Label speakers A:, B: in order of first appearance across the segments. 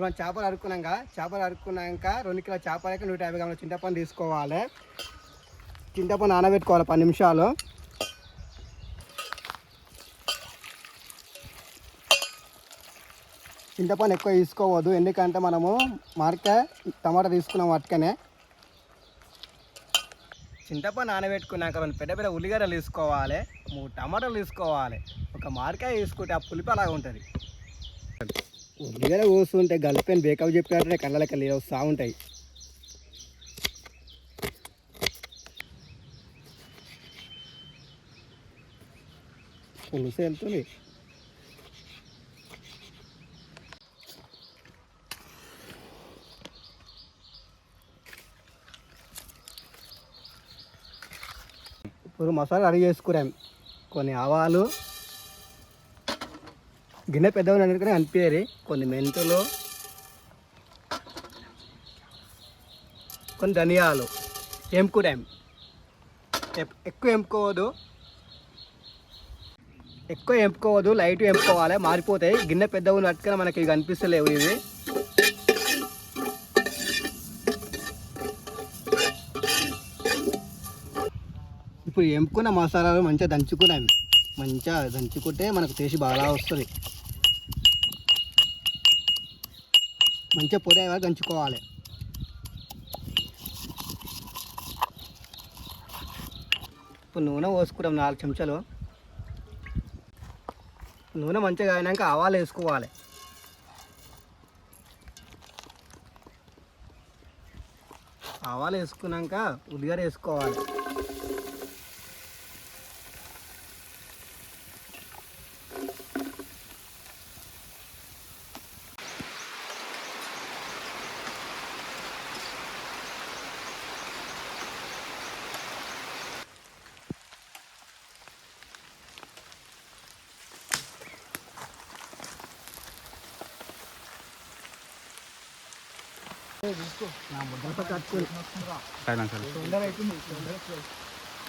A: మనం చేపలు అరుక్కున్నాక 2 కిలో చేపలకి 150 గ్రాముల చింతపండు తీసుకోవాలి. చింతపండు నానబెట్టుకోవాలి 10 నిమిషాలు. చింతపండు ఎక్కువ తీసుకోవద్దు, ఎందుకంటే మనము టమాటా తీసుకున్నాం వాటికనే. చింతపండు నానబెట్టుకున్నాక 2 పెద్ద పెద్ద ఉల్లిగడ్డలు తీసుకోవాలి, 3 టమాటాలు తీసుకోవాలి, ఒక మామిడికాయ తీసుకుంటే ఆ పులిపి అలాగా ఉంటుంది. ఉల్లిగడ్డ కోస్తుంటే గల్పెన్ బేకప్ చెప్పినట్టే కళ్ళకి వెళ్ళి వస్తూ ఉంటాయి. పులుసు వెళ్తుంది. ఇప్పుడు మసాలా రెడీ చేసుకురాం. కొన్ని ఆవాలు, గిన్నె పెద్దగా అందుకని అనిపించేది, కొన్ని మెంతులు, కొన్ని ధనియాలు ఎంపుకురాం. ఎక్కువ ఎంపుకోవద్దు, లైట్ ఎంపుకోవాలి, మారిపోతాయి. గిన్నె పెద్దగా ఉన్నట్టుగా మనకి ఇవి కనిపిస్తలేవు. ఇవి ఇప్పుడు ఎంపుకున్న మసాలాలు మంచిగా దంచుకుంటే మనకు టేస్ట్ బాగా వస్తుంది. మంచిగా పొడి అయ్యేలా దంచుకోవాలి. ఇప్పుడు నూనె పోసుకుంటాం 4 చెంచాలు. నూనె మంచిగా అయినాక ఆవాలు వేసుకోవాలి. ఆవాలు వేసుకున్నాక ఉల్లిగడ్డ వేసుకోవాలి.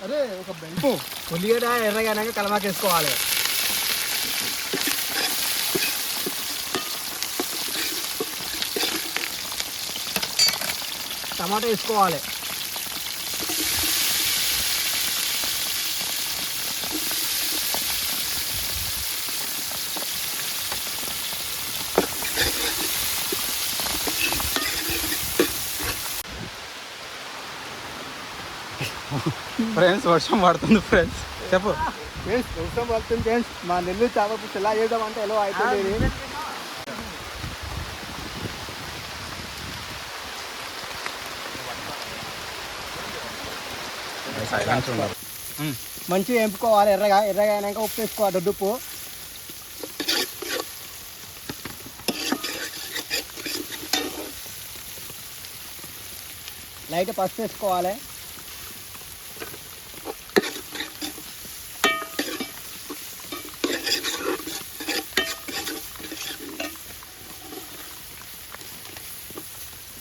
A: అరే ఒక బెంకు ఉల్లిగడ్డ ఎర్రగానాక కలమాకు వేసుకోవాలి. టమాటా వేసుకోవాలి.
B: ఫ్రెండ్స్ వర్షం పడుతుంది. ఫ్రెండ్స్ చెప్పు.
A: వర్షం పడుతుంది ఫ్రెండ్స్. మా నెల్లూరు చేపల పులుసు ఎలా చేద్దామంటే ఎలా అయిపోయింది. మంచిగా ఎంపుకోవాలి. ఎర్రగా అయినాక ఉప్పు వేసుకోవాలి, దొడ్డుప్పు. లైట్ పసుపు వేసుకోవాలి.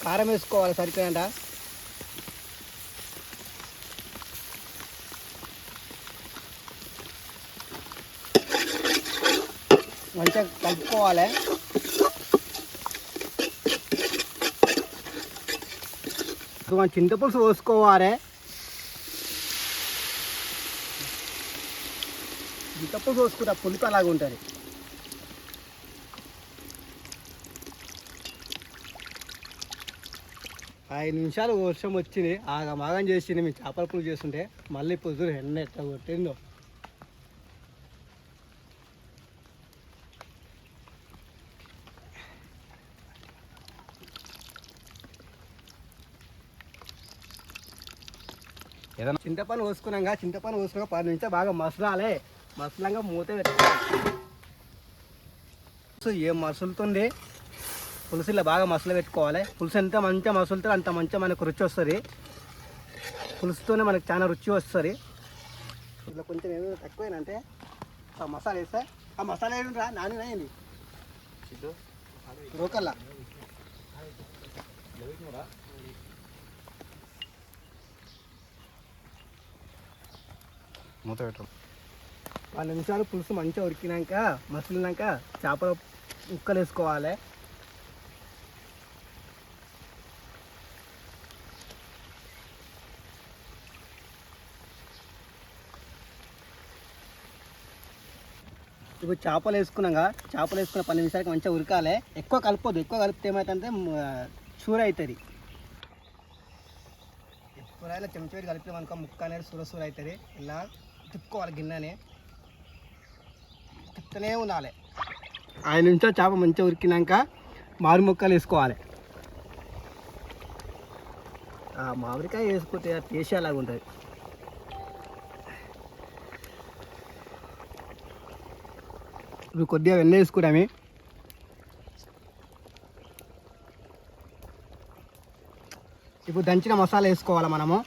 A: కారం వేసుకోవాలి సరిపోయిందా. మంచిగా కలుపుకోవాలి. మనం చింతపులుసు పోసుకోవాలి. చింతపులుసు పోసుకుంటే పులుపు అలాగా ఉంటుంది. ఐదు నిమిషాలు వర్షం వచ్చింది, ఆగమాగం చేసింది. మేము చేపల పులుసు చేస్తుంటే మళ్ళీ పొద్దున ఎండ ఎట్లా కొట్టిందో.
B: ఏదైనా
A: చింతపండు పోసుకున్నాక 10 నిమిషాలు బాగా మసలాలి. మసలంగా మూత పెట్టుకోవాలి. ఏం మసులుతుంది పులుసు ఇలా బాగా మసలు పెట్టుకోవాలి. పులుసు ఎంత మంచిగా మసులుతుంది అంత మంచిగా మనకు రుచి వస్తుంది. పులుసుతోనే మనకు చాలా రుచి వస్తుంది. ఇలా కొంచెం ఏమైనా తక్కువేనంటే ఆ మసాలా వేస్తా. ఆ మసాలా ఏంట్రా నాని అయింది రోకల్లా
B: మూత పెట్టు.
A: 10 నిమిషాలు పులుసు మంచిగా ఉడికినాక మసిలినాక చేపల ముక్కలు వేసుకోవాలి. ఇప్పుడు చేపలు వేసుకున్నాక 10 నిమిషాలకి మంచిగా ఉరకాలి. ఎక్కువ కలపొద్దు. ఎక్కువ కలిపితే ఏమవుతుందంటే చూర అవుతుంది. ఎప్పుడైనా చెంచా కలిపితే మనకు ముక్క అనేది సూర అవుతుంది. ఇలా తిప్పుకోవాలి. గిన్నెని తిప్పుతూనే ఉండాలి. 5 నిమిషాలు చేప మంచిగా ఉరికినాక మామిడి ముక్కలు వేసుకోవాలి. మామిడికాయ వేసుకుంటే టేస్ట్ అలాగా ఉంటుంది. ఇప్పుడు కొద్దిగా వెన్న వేసుకున్నాము. ఇప్పుడు దంచిన మసాలా వేసుకోవాలి మనము.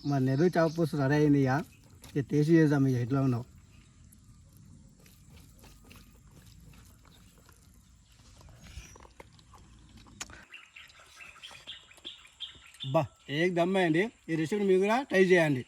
A: మరి నెల్లూరు చేప పులుసు రెడీ అయింది. ఇక టేస్ట్ చేద్దాం. ఇక ఎట్లా ఉన్నావు బా ఏక్ దమ్ అయింది. ఈ రెసిపీ మీరు కూడా ట్రై చేయండి.